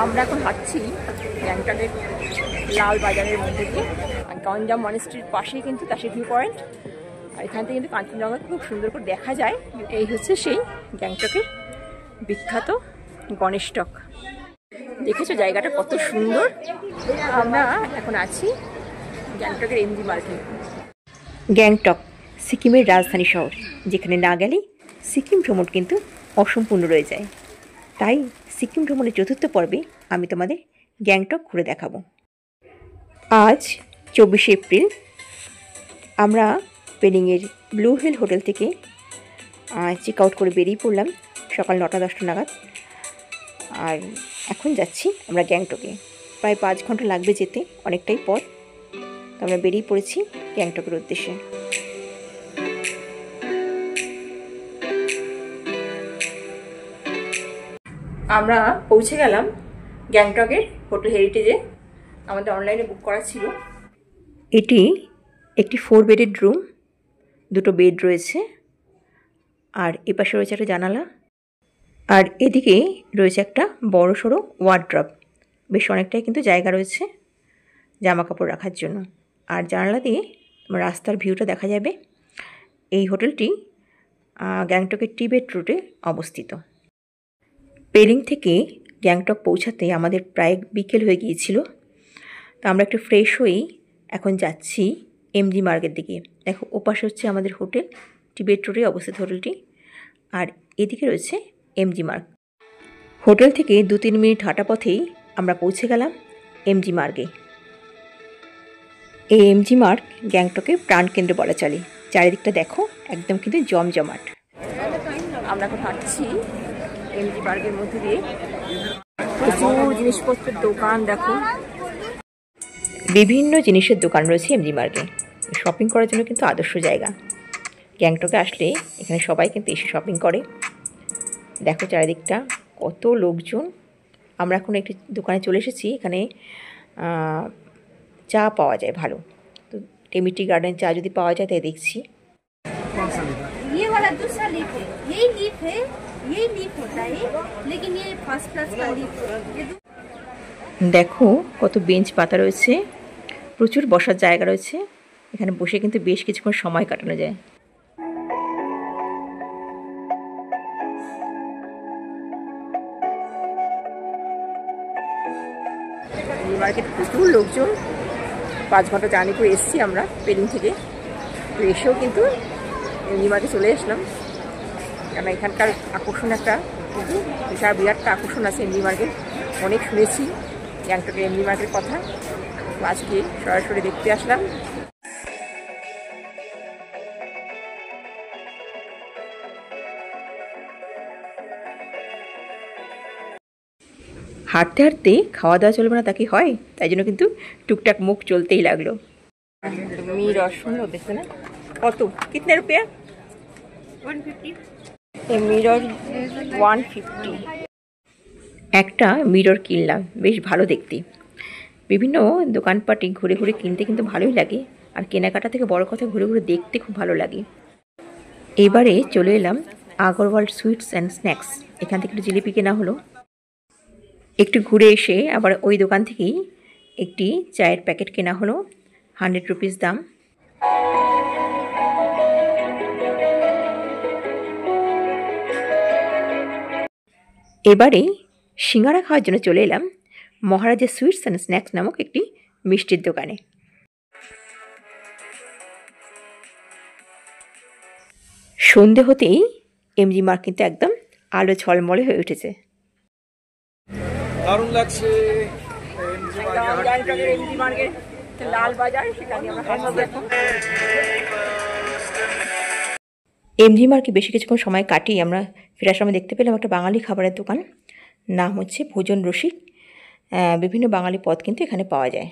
আমরা এখন হাঁটছি গ্যাংটকের লাল বাজারের মধ্যে দিয়ে। আর গঞ্জাম মনেস্ট্রির পাশেই কিন্তু তাসি ভিউ পয়েন্ট। আর এখান থেকে কিন্তু কাঞ্চনজঙ্ঘা খুব সুন্দর করে দেখা যায়। এই হচ্ছে সেই গ্যাংটকের বিখ্যাত গণেশ টক। দেখেছো জায়গাটা কত সুন্দর। আমরা এখন আছি গ্যাংটকের এমজি মার্কেট। গ্যাংটক সিকিমের রাজধানী শহর, যেখানে না গেলেই সিকিম ভ্রমণ কিন্তু অসম্পূর্ণ রয়ে যায়। তাই সিকিম ভ্রমণের চতুর্থ পর্বে আমি তোমাদের গ্যাংটক ঘুরে দেখাবো। আজ 24শে এপ্রিল। আমরা পেলিংয়ের ব্লু হিল হোটেল থেকে চেক আউট করে বেরিয়ে পড়লাম সকাল 9টা-10টা নাগাদ। আর এখন যাচ্ছি আমরা গ্যাংটকে। প্রায় 5 ঘন্টা লাগবে যেতে, অনেকটাই পথ। তো আমরা বেরিয়ে পড়েছি গ্যাংটকের উদ্দেশ্যে। আমরা পৌঁছে গেলাম গ্যাংটকের হোটেল হেরিটেজে। আমাদের অনলাইনে বুক করা ছিল। এটি একটি 4 বেডেড রুম, 2টো বেড রয়েছে। আর এপাশে রয়েছে একটা জানালা, আর এদিকে রয়েছে একটা বড় সড়ো ওয়ার্ড্রপ। বেশ অনেকটাই কিন্তু জায়গা রয়েছে জামা কাপড় রাখার জন্য। আর জানালা দিয়ে রাস্তার ভিউটা দেখা যাবে। এই হোটেলটি গ্যাংটকের টিবেট রুটে অবস্থিত। পেলিং থেকে গ্যাংটক পৌঁছাতে আমাদের প্রায় বিকেল হয়ে গিয়েছিল। তো আমরা একটু ফ্রেশ হয়েই এখন যাচ্ছি এমজি মার্গের দিকে। দেখো ওপাশে হচ্ছে আমাদের হোটেল, টিবেট রোডে অবস্থিত হোটেলটি। আর এদিকে রয়েছে এমজি মার্গ। হোটেল থেকে 2-3 মিনিট হাঁটা পথেই আমরা পৌঁছে গেলাম এমজি মার্গে। এই এমজি মার্গ গ্যাংটকের প্রাণকেন্দ্র বলা চলে। চারিদিকটা দেখো একদম কিন্তু জমজমাট। আমরা এখন হাঁটছি এমজি মার্গের মধ্যে দিয়ে। প্রচুর জিনিসপত্রের দোকান দেখো, বিভিন্ন জিনিসের দোকান রয়েছে এমজি মার্গে। শপিং করার জন্য কিন্তু আদর্শ জায়গা। গ্যাংটকে আসলে এখানে সবাই কিন্তু এসে শপিং করে। দেখো চারিদিকটা কত লোকজন। আমরা এখন একটি দোকানে চলে এসেছি। এখানে চা পাওয়া যায় ভালো। তো টেমিটি গার্ডেন চা যদি পাওয়া যায় তাই দেখছি। ये वाला दूसरा लीफ है, यही लीफ है, यही लीफ होता है, लेकिन ये फर्स्ट क्लास का लीफ है। দেখো কত বেঞ্চ পাতা রয়েছে, প্রচুর বসার জায়গা রয়েছে। এখানে বসে কিন্তু বেশ কিছুক্ষণ সময় কাটানো যায়। এই মার্কেট প্রচুর লোকজন। 5 ঘন্টা জার্নি করে এসেছি আমরা পেলিং থেকে। তো এসেও কিন্তু এমজি মার্কে চলে আসলাম, কারণ এখানকার আকর্ষণ একটা কিন্তু বিশাল বিরাটটা আকর্ষণ আছে এমজি মার্কেট। অনেক শুনেছি গ্যাংটকের এমজি মার্কের কথা। আজকে সরাসরি দেখতে আসলাম। হাঁটতে হাঁটতে খাওয়া দাওয়া চলবে না তা কি হয়? তাই জন্য কিন্তু টুকটাক মুখ চলতেই লাগলো। মিরর সুন্দর দেখতে না? কত কিতনে রুপিয়া? 150। এই মিরর 150। একটা মিরর কিনলাম, বেশ ভালো দেখতে। বিভিন্ন দোকানপাটে ঘুরে ঘুরে কিনতে কিন্তু ভালোই লাগে। আর কেনাকাটা থেকে বড় কথা ঘুরে ঘুরে দেখতে খুব ভালো লাগে। এবারে চলে এলাম আগরওয়াল সুইটস অ্যান্ড স্ন্যাক্স। এখান থেকে একটু জিলিপি কেনা হলো। একটু ঘুরে এসে আবার ওই দোকান থেকেই একটি চায়ের প্যাকেট কেনা হলো, 100 রুপিস দাম। এবারে সিঙ্গারা খাওয়ার জন্য চলে এলাম মহারাজা সুইটস অ্যান্ড স্ন্যাক্স নামক একটি মিষ্টির দোকানে। সন্ধে হতেই এমজি মার্গ কিন্তু একদম আলো ঝলমলে হয়ে উঠেছে। দারুণ লাগছে লাল বাজার, সেখানে এমজি মার্গে বেশি কিছুক্ষণ সময় কাটিয়ে আমরা ফেরার সময় দেখতে পেলাম একটা বাঙালি খাবারের দোকান, নাম হচ্ছে ভোজন রসিক। বিভিন্ন বাঙালি পদ কিন্তু এখানে পাওয়া যায়।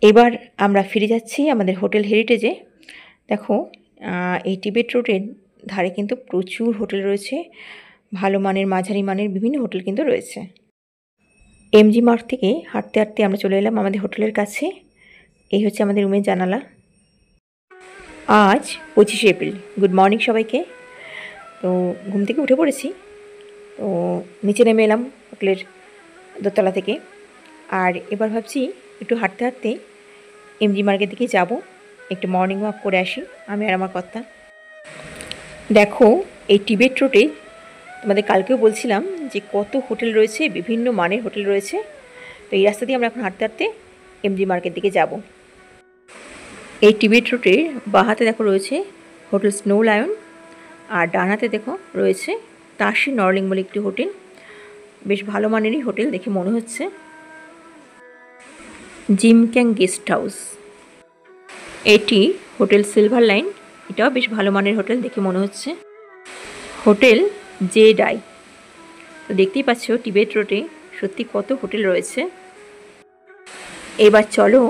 এবার আমরা ফিরে যাচ্ছি আমাদের হোটেল হেরিটেজে। দেখো এই টিবেট রোডের ধারে কিন্তু প্রচুর হোটেল রয়েছে, ভালো মানের মাঝারি মানের বিভিন্ন হোটেল কিন্তু রয়েছে। এমজি মার্গ থেকে হাঁটতে হাঁটতে আমরা চলে এলাম আমাদের হোটেলের কাছে। এই হচ্ছে আমাদের রুমের জানালা। আজ 25শে এপ্রিল। গুড মর্নিং সবাইকে। তো ঘুম থেকে উঠে পড়েছি। তো নিচে নেমে এলাম হোটেলের দোতলা থেকে। আর এবার ভাবছি একটু হাঁটতে হাঁটতে এমজি মার্গের দিকে যাব, একটু মর্নিং ওয়াক করে আসি আমি আর আমার কর্তা। দেখো এই টিবেট রোডে তোমাদের কালকেও বলছিলাম যে কত হোটেল রয়েছে, বিভিন্ন মানের হোটেল রয়েছে। তো এই রাস্তা দিয়ে আমরা এখন হাঁটতে হাঁটতে এমজি মার্গের দিকে যাব। এই টিবেট রোডের বাঁ হাতে দেখো রয়েছে হোটেল স্নো লায়ন, আর ডান হাতে দেখো রয়েছে তাশি নরলিং বলে একটি হোটেল। বেশ ভালো মানেরই হোটেল দেখে মনে হচ্ছে। জিম ক্যাং গেস্ট হাউস, এটি হোটেল সিলভার লাইন, এটাও বেশ ভালো মানের হোটেল দেখে মনে হচ্ছে। Hotel J die. তো দেখতেই পাচ্ছ টিবেট রোডে সত্যি কত হোটেল রয়েছে। এবার চলো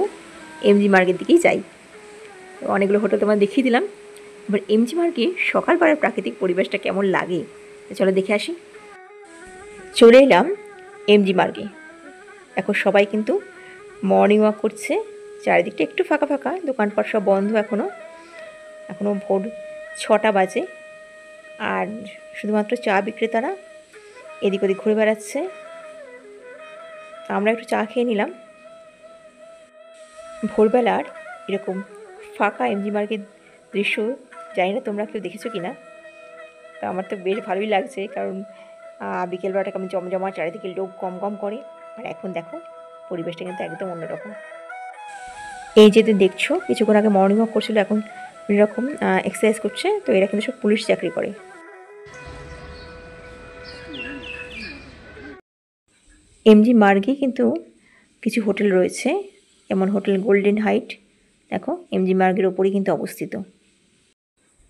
এমজি মার্গের দিকেই যাই। অনেকগুলো হোটেল তোমার দেখিয়ে দিলাম। এবার এমজি মার্গে সকালবেলার প্রাকৃতিক পরিবেশটা কেমন লাগে চলো দেখে আসি। চলে এলাম এমজি মার্গে। এখন সবাই কিন্তু মর্নিং ওয়াক করছে, চারিদিকটা একটু ফাঁকা ফাঁকা, দোকানপাট সব বন্ধ এখনও ভোর 6টা বাজে। আর শুধুমাত্র চা বিক্রেতারা এদিক ওদিক ঘুরে বেড়াচ্ছে। আমরা একটু চা খেয়ে নিলাম। ভোরবেলার এরকম ফাঁকা এমজি মার্গের দৃশ্য জানি না তোমরা কেউ দেখেছো কি না। তো আমার তো বেশ ভালোই লাগছে, কারণ বিকেলবেলাটা কেমন জমজমা, চারিদিকে লোক কম কম করে। আর এখন দেখো পরিবেশটা কিন্তু একদম অন্যরকম। এই যে দেখছো কিছুক্ষণ আগে মর্নিং ওয়াক করছিল, এখন এরকম এক্সারসাইজ করছে। তো এরা কিন্তু সব পুলিশ চাকরি করে। এমজি মার্গে কিন্তু কিছু হোটেল রয়েছে, যেমন হোটেল গোল্ডেন হাইট, দেখো এমজি মার্গের ওপরেই কিন্তু অবস্থিত।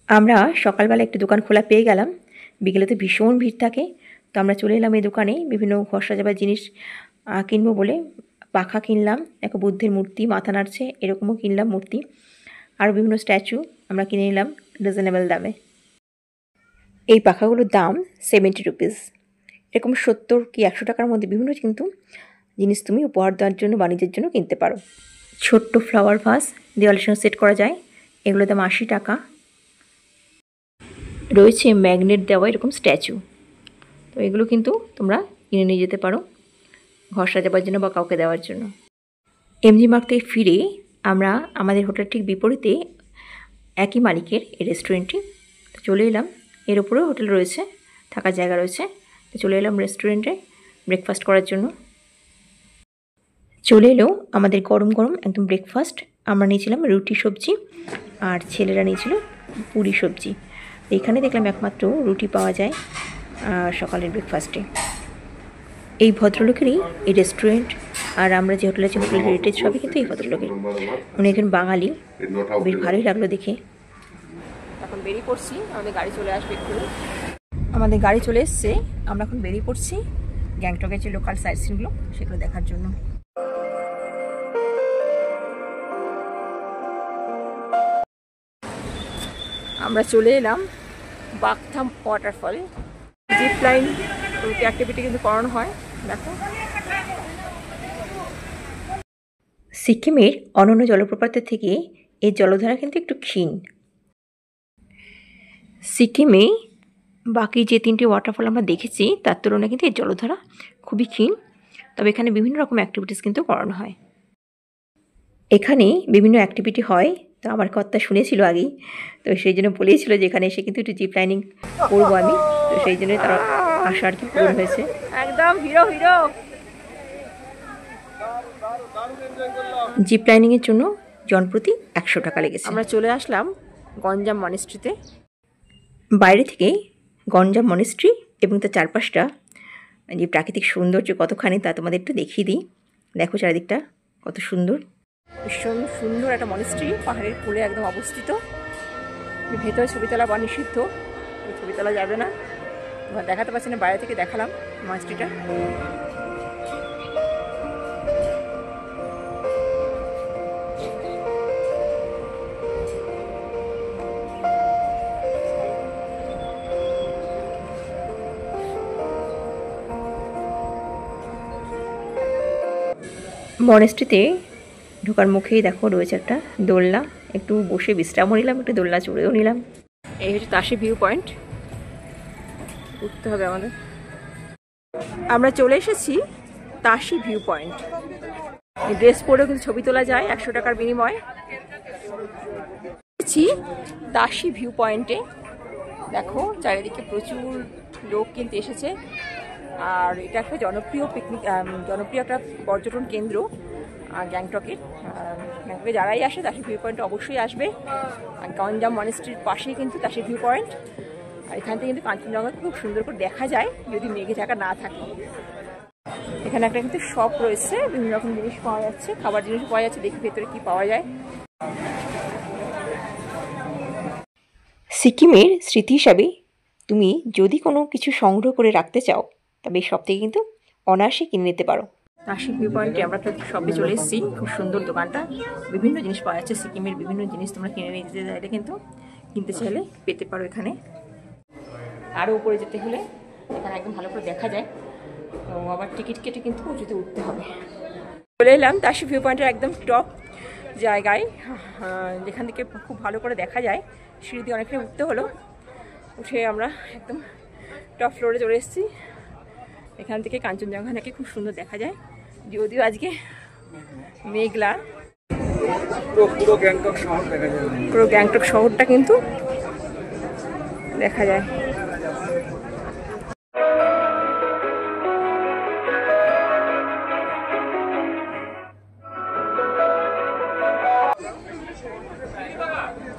আমরা সকালবেলা একটি দোকান খোলা পেয়ে গেলাম, বিকেলে তো ভীষণ ভিড় থাকে। তো আমরা চলে এলাম এই দোকানে বিভিন্ন ঘর সাজাবার জিনিস কিনবো বলে। পাখা কিনলাম, দেখো বুদ্ধের মূর্তি মাথা নাড়ছে এরকমও কিনলাম মূর্তি, আর বিভিন্ন স্ট্যাচু আমরা কিনে নিলাম রিজনেবল দামে। এই পাখাগুলোর দাম 70 রুপিস। এরকম 70 কি 100 টাকার মধ্যে বিভিন্ন কিন্তু জিনিস তুমি উপহার দেওয়ার জন্য, বাণিজ্যের জন্য কিনতে পারো। ছোট্ট ফ্লাওয়ার ভাস দেওয়ালের সঙ্গে সেট করা যায়, এগুলোর দাম 80 টাকা। রয়েছে ম্যাগনেট দেওয়া এরকম স্ট্যাচু, তো এগুলো কিন্তু তোমরা কিনে নিয়ে যেতে পারো ঘর সাজাবার জন্য বা কাউকে দেওয়ার জন্য। এমজি মার্গ থেকে ফিরে আমরা আমাদের হোটেলের ঠিক বিপরীতে একই মালিকের এই রেস্টুরেন্টটি। তো চলে এলাম, এর উপরেও হোটেল রয়েছে, থাকার জায়গা রয়েছে। তো চলে এলাম রেস্টুরেন্টে ব্রেকফাস্ট করার জন্য। চলে এলো আমাদের গরম গরম একদম ব্রেকফাস্ট। আমরা নিয়েছিলাম রুটি সবজি, আর ছেলেরা নিয়েছিল পুরি সবজি। এখানে দেখলাম একমাত্র রুটি পাওয়া যায় সকালের ব্রেকফাস্টে। এই ভদ্রলোকেরই এই রেস্টুরেন্ট, আর আমরা যে হোটেলে আছি হোটেল হেরিটেজ সবই কিন্তু এই ভদ্রলোকের। উনি একজন বাঙালি, বেশ ভালোই লাগলো দেখে। এখন বেরিয়ে পড়ছি, আমাদের গাড়ি চলে আসবে একটু। আমাদের গাড়ি চলে এসছে, আমরা এখন বেরিয়ে পড়ছি গ্যাংটকের যে লোকাল সাইট সিনগুলো সেগুলো দেখার জন্য। আমরা চলে এলাম বাকথাম ওয়াটারফল। জিপ লাইন অ্যাক্টিভিটি কিন্তু করানো হয়। দেখো সিকিমের অনন্য জলপ্রপাতের থেকে এই জলধারা কিন্তু একটু ক্ষীণ। সিকিমে বাকি যে 3টি ওয়াটারফল আমরা দেখেছি তার তুলনায় কিন্তু এই জলধারা খুবই ক্ষীণ, তবে এখানে বিভিন্ন রকম অ্যাক্টিভিটিস কিন্তু করানো হয়। এখানে বিভিন্ন অ্যাক্টিভিটি হয়, তো আমার কর্তা শুনেছিল আগেই, তো সেই জন্য বলেছিল যে এখানে এসে কিন্তু একটু জিপ লাইনিং করবো আমি। তো সেই জন্যই তার আশা আর কি পূরণ হয়েছে। একদম হিরো হিরো। জিপ লাইনিংয়ের জন্য জনপ্রতি 100 টাকা লেগেছে। আমরা চলে আসলাম গঞ্জাম মনেস্ট্রিতে। বাইরে থেকে গঞ্জাম মনেস্ট্রি এবং তার চারপাশটা যে প্রাকৃতিক সৌন্দর্য কতখানি তা তোমাদের একটু দেখিয়ে দিই। দেখো চারিদিকটা কত সুন্দর, ভীষণ সুন্দর একটা মনেস্ট্রি, পাহাড়ের কোলে একদম অবস্থিত। ভেতরে ছবি তোলা বা নিষিদ্ধ, ছবি তোলা যাবে না, দেখাতে পারছি না, বাইরে থেকে দেখালাম মনেস্ট্রিটা। মনেস্ট্রিতে ঢোকার মুখেই দেখো রয়েছে একটা দোলনা, একটু বসে বিশ্রামও নিলাম, একটু দোলনা চড়েও নিলাম। এই হচ্ছে তাশি ভিউ পয়েন্ট, উঠতে হবে আমাদের। আমরা চলে এসেছি তাশি ভিউ পয়েন্ট। ড্রেস পরেও কিন্তু ছবি তোলা যায় 100 টাকার বিনিময়ে। তাশি ভিউ পয়েন্টে দেখো চারিদিকে প্রচুর লোক কিন্তু এসেছে। আর এটা একটা জনপ্রিয় পিকনিক, জনপ্রিয় একটা পর্যটন কেন্দ্র গ্যাংটকের। গ্যাংটকে যারাই আসে তাশি ভিউ পয়েন্টে অবশ্যই আসবে। আর গঞ্জাম মনেস্ট্রির পাশেই কিন্তু তাশি ভিউ পয়েন্ট। আর এখান থেকে কিন্তু কাঞ্চনজঙ্ঘা খুব সুন্দর করে দেখা যায় যদি মেঘে ঢাকা না থাকে। এখানে একটা কিন্তু শপ রয়েছে, বিভিন্ন রকম জিনিস পাওয়া যাচ্ছে, খাবার জিনিস পাওয়া যাচ্ছে। দেখি ভেতরে কি পাওয়া যায়। সিকিমের স্মৃতি হিসাবে তুমি যদি কোনো কিছু সংগ্রহ করে রাখতে চাও তবে এই শপ থেকে কিন্তু অনায়াসে কিনে নিতে পারো। তাশি ভিউ পয়েন্টে আমরা একটা শপে চলে এসেছি। খুব সুন্দর দোকানটা, বিভিন্ন জিনিস পাওয়া যাচ্ছে। সিকিমের বিভিন্ন জিনিস তোমরা কিনে নিতে চাইলে কিন্তু কিনতে চাইলে পেতে পারো এখানে। আরও উপরে যেতে হলে এখানে একদম ভালো করে দেখা যায়, তো আবার টিকিট কেটে কিন্তু উঁচুতে উঠতে হবে। চলে এলাম তাশি ভিউ পয়েন্টের একদম টপ জায়গায়, যেখান থেকে খুব ভালো করে দেখা যায়। সিঁড়ি দিয়ে অনেকটা উঠতে হলো, উঠে আমরা একদম টপ ফ্লোরে চলে এসেছি। এখান থেকে কাঞ্চনজঙ্ঘা নাকি খুব সুন্দর দেখা যায়, যদিও আজকে মেঘলা। পুরো গ্যাংটক শহরটা কিন্তু দেখা যায়।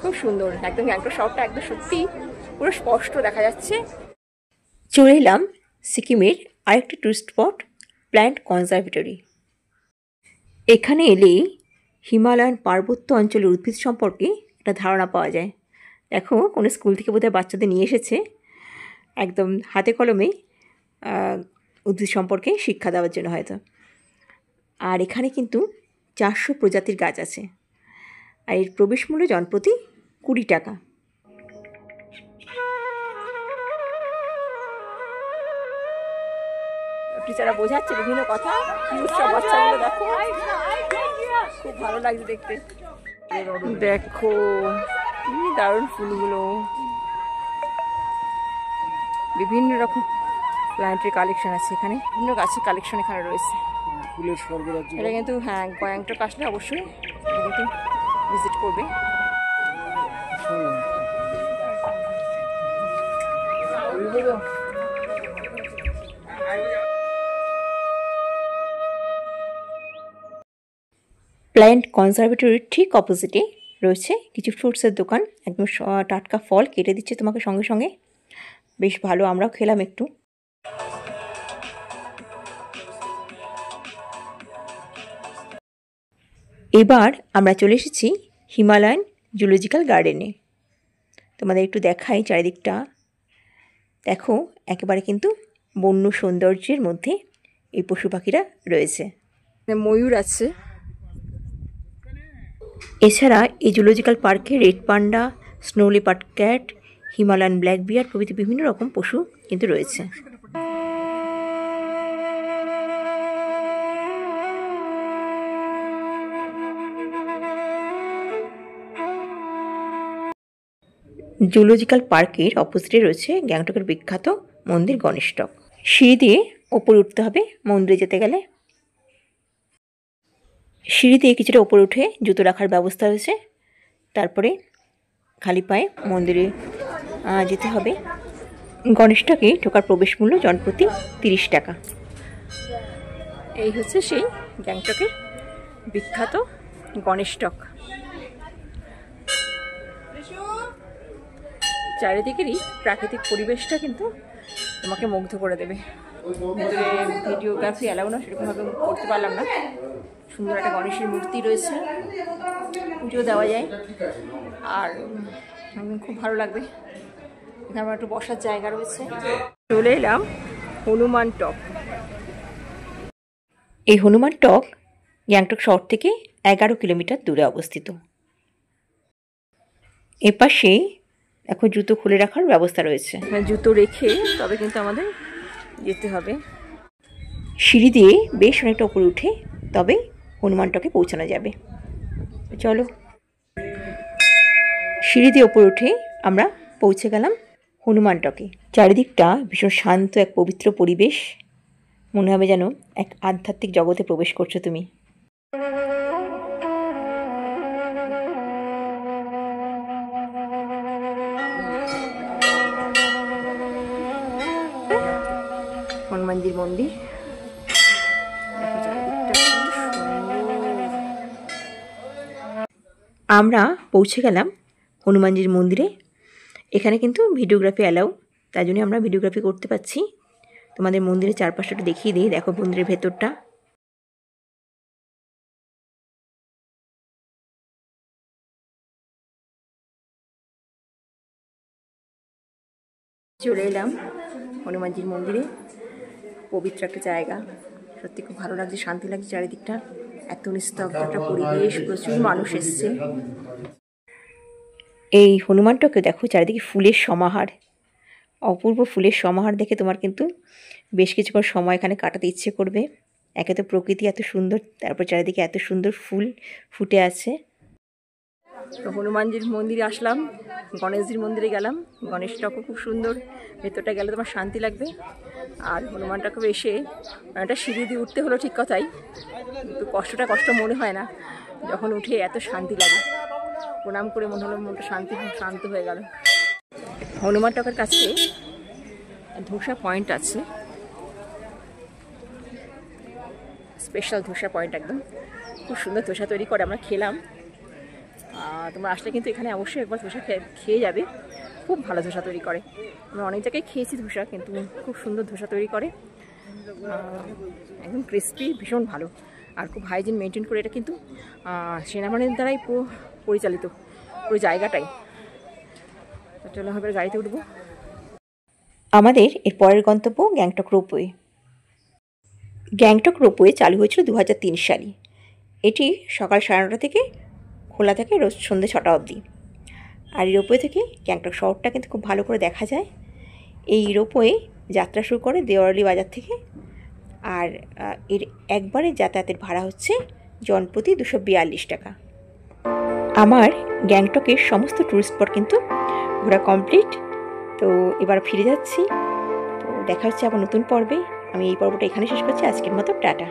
খুব সুন্দর একদম গ্যাংটক শহরটা, একদম সত্যি পুরো স্পষ্ট দেখা যাচ্ছে। চলে এলাম সিকিমের আরেকটা টুরিস্ট স্পট, প্ল্যান্ট কনজারভেটরি। এখানে এলেই হিমালয়ান পার্বত্য অঞ্চলের উদ্ভিদ সম্পর্কে একটা ধারণা পাওয়া যায়। দেখো কোনো স্কুল থেকে বোধহয় বাচ্চাদের নিয়ে এসেছে একদম হাতে কলমে উদ্ভিদ সম্পর্কে শিক্ষা দেওয়ার জন্য হয়তো। আর এখানে কিন্তু 400 প্রজাতির গাছ আছে। আর এর প্রবেশ মূল্য জনপ্রতি 20 টাকা। টিচাররা বোঝাচ্ছে বিভিন্ন কথা। সব বাচ্চাগুলো দেখো, খুব ভালো লাগছে দেখতে। দেখো কি দারুণ ফুলগুলো, বিভিন্ন রকম প্ল্যান্টের কালেকশন আছে এখানে, বিভিন্ন গাছের কালেকশন এখানে রয়েছে। এটা কিন্তু হ্যাঁ গ্যাংটক আসলে অবশ্যই কিন্তু ভিজিট করবে। প্ল্যান্ট কনজারভেটরির ঠিক অপোজিটে রয়েছে কিছু ফ্রুটসের দোকান। একদম টাটকা ফল কেটে দিচ্ছে তোমাকে সঙ্গে সঙ্গে, বেশ ভালো। আমরাও খেলাম একটু। এবার আমরা চলে এসেছি হিমালয়ান জুলজিক্যাল গার্ডেনে। তোমাদের একটু দেখাই চারিদিকটা। দেখো একেবারে কিন্তু বন্য সৌন্দর্যের মধ্যে এই পশু পাখিরা রয়েছে। ময়ূর আছে। এছাড়া এই জুলজিক্যাল পার্কে red panda, snow leopard cat, Himalayan black বিয়ার প্রভৃতি বিভিন্ন রকম পশু কিন্তু রয়েছে। জুলজিক্যাল পার্কের অপোজিটে রয়েছে গ্যাংটকের বিখ্যাত মন্দির গণেশটক। সিঁড়ি দিয়ে ওপরে উঠতে হবে মন্দিরে যেতে গেলে। সিঁড়ি দিয়ে কিছুটা ওপরে উঠে জুতো রাখার ব্যবস্থা রয়েছে, তারপরে খালি পায়ে মন্দিরে যেতে হবে। গণেশটকে ঢোকার প্রবেশ মূল্য জনপ্রতি 30 টাকা। এই হচ্ছে সেই গ্যাংটকের বিখ্যাত গণেশটক। চারিদিকেরই প্রাকৃতিক পরিবেশটা কিন্তু তোমাকে মুগ্ধ করে দেবে। ভিডিওগ্রাফি অ্যালাউ না, সেরকমভাবে করতে পারলাম না। সুন্দর একটা গণেশের মূর্তি রয়েছে, পুজো দেওয়া যায়। আর খুব ভালো লাগবে। এখানে আমার একটু বসার জায়গা রয়েছে। চলে এলাম হনুমান টক। এই হনুমান টক গ্যাংটক শহর থেকে 11 কিলোমিটার দূরে অবস্থিত। এপাশে এখন জুতো খুলে রাখার ব্যবস্থা রয়েছে, জুতো রেখে তবে কিন্তু আমাদের যেতে হবে। সিঁড়ি দিয়ে বেশ অনেকটা উপরে উঠে তবে হনুমান টকে পৌঁছানো যাবে। চলো, সিঁড়ি দিয়ে উপরে উঠে আমরা পৌঁছে গেলাম হনুমান টকে। চারিদিকটা ভীষণ শান্ত এক পবিত্র পরিবেশ। মনে হবে যেন এক আধ্যাত্মিক জগতে প্রবেশ করছো তুমি। হনুমানজির মন্দির, আমরা পৌঁছে গেলাম হনুমানজির মন্দিরে। এখানে কিন্তু ভিডিওগ্রাফি অ্যালাউ, তাই জন্য আমরা ভিডিওগ্রাফি করতে পারছি। তোমাদের মন্দিরের চারপাশটা দেখিয়ে দিই। দেখো মন্দিরের ভেতরটা। চলে এলাম হনুমানজির মন্দিরে। পবিত্র একটা জায়গা, সত্যি খুব ভালো লাগছে, শান্তি লাগছে চারিদিকটা। এত নিস্তব্ধ একটা পরিবেশ, প্রচুর মানুষ এসছে। এই হনুমানটাকে দেখো, চারিদিকে ফুলের সমাহার, অপূর্ব ফুলের সমাহার দেখে তোমার কিন্তু বেশ কিছুক্ষণ সময় এখানে কাটাতে ইচ্ছে করবে। একে তো প্রকৃতি এত সুন্দর, তারপর চারিদিকে এত সুন্দর ফুল ফুটে আছে। তো হনুমানজির মন্দিরে আসলাম, গণেশজির মন্দিরে গেলাম। গণেশটাও খুব সুন্দর, ভেতরটা গেলে তোমার শান্তি লাগবে। আর হনুমানটাকে এসে একটা সিঁড়ি দিয়ে উঠতে হলো ঠিক কথাই, কিন্তু কষ্ট মনে হয় না, যখন উঠে এত শান্তি লাগে। প্রণাম করে মনে হলো মনটা শান্ত হয়ে গেল। হনুমান টকের কাছে ধোসা পয়েন্ট আছে, স্পেশাল ধোসা পয়েন্ট, একদম খুব সুন্দর ধোসা তৈরি করে। আমরা খেলাম, তোমরা আসলে কিন্তু এখানে অবশ্যই একবার ধোসা খেয়ে যাবে। খুব ভালো ধোসা তৈরি করে। আমরা অনেক জায়গায় খেয়েছি ধোসা, কিন্তু খুব সুন্দর ধোসা তৈরি করে, একদম ক্রিস্পি, ভীষণ ভালো। আর খুব হাইজিন মেনটেন করে। এটা কিন্তু সেনাবাহিনীর দ্বারাই পুরো পরিচালিত, পুরো জায়গাটাই। চলো হবে গাড়িতে উঠবো। আমাদের এর পরের গন্তব্য গ্যাংটক রোপওয়ে। গ্যাংটক রোপওয়ে চালু হয়েছিল 2003 সালে। এটি সকাল 9:30 থেকে খোলা থাকে, রোজ সন্ধ্যে 6টা অবধি। আর এই রোপওয়ে থেকে গ্যাংটক শহরটা কিন্তু খুব ভালো করে দেখা যায়। এই রোপওয়ে যাত্রা শুরু করে দেওয়ালি বাজার থেকে। আর এর একবারে যাতায়াতের ভাড়া হচ্ছে জনপ্রতি 242 টাকা। আমার গ্যাংটকের সমস্ত ট্যুরিস্ট স্পট কিন্তু ঘোরা কমপ্লিট। তো এবার ফিরে যাচ্ছি। তো দেখা হচ্ছে আবার নতুন পর্বে। আমি এই পর্বটা এখানে শেষ করছি। আজকের মতো টাটা।